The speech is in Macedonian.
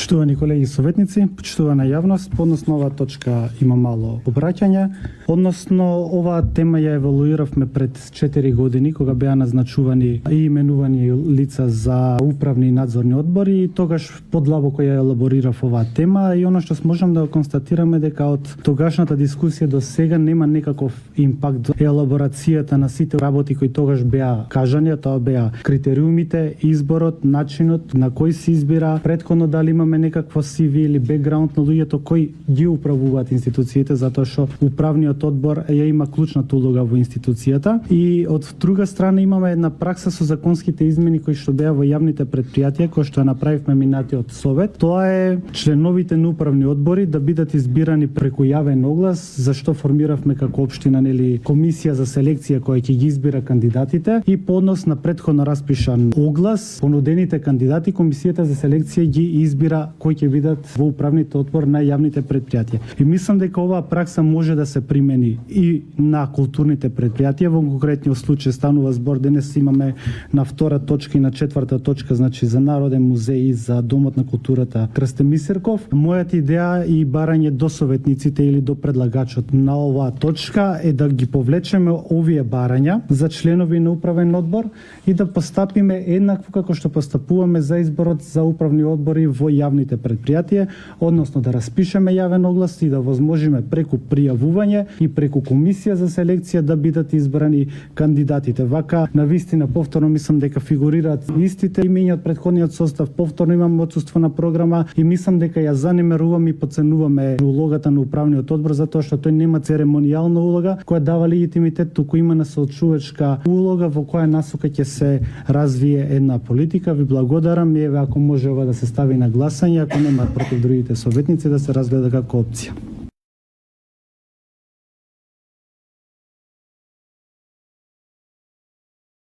Почитувани колеги советници, почитувана јавност, односно оваа точка има мало обраќање. Односно оваа тема ја евалуиравме пред 4 години кога беа назначувани и именувани лица за управни и надзорни одбори и тогаш подлабоко ја елаборирав оваа тема и она што можам да констатираме дека од тогашната дискусија до сега нема некаков импакт до елаборацијата на сите работи кои тогаш беа кажани, тоа беа критериумите, изборот, начинот на кој се избира, претходно дали имаме некакво CV или бекграунд на луѓето кои ги управуваат институциите, затоа што управниот одбор ја има клучната улога во институцијата и од друга страна имаме една пракса со законските измени кои што беа во јавните предпријатија, кои што ја направивме минатиот совет. Тоа е членовите на управни одбори да бидат избирани преку јавен оглас, зашто формиравме како општина комисија за селекција која ќе ги избира кандидатите и по однос на претходно распишан оглас, понудените кандидати комисијата за селекција ги избира кои ќе бидат во управните одбор на јавните предпријатија. И мислам дека оваа пракса може да се примени и на културните предпријатија. Во конкретниот случај станува збор, денес имаме на втора точка и на четврта точка, значи за Народен музеј и за Домот на културата Крстен Мисерков. Мојата идеја и барање до советниците или до предлагачот на оваа точка е да ги повлечеме овие барања за членови на управен одбор и да постапиме еднакво како што постапуваме за изборот за управни одбори во јавните предпријатија, односно да распишеме јавен оглас и да возможиме преку пријавување и преку комисија за селекција да бидат избрани кандидатите. Вака навистина повторно мислам дека фигурираат истите имиња од претходниот состав, повторно имаме отсуство на програма и мислам дека ја занемеруваме и подценуваме улогата на управниот одбор затоа што тој нема церемонијална улога која дава легитимитет, туку има насочувачка улога во која насока ќе се развие една политика. Ви благодарам и еве ако може ова да се стави на гласање, ако нема против другите советници да се разгледа како опција.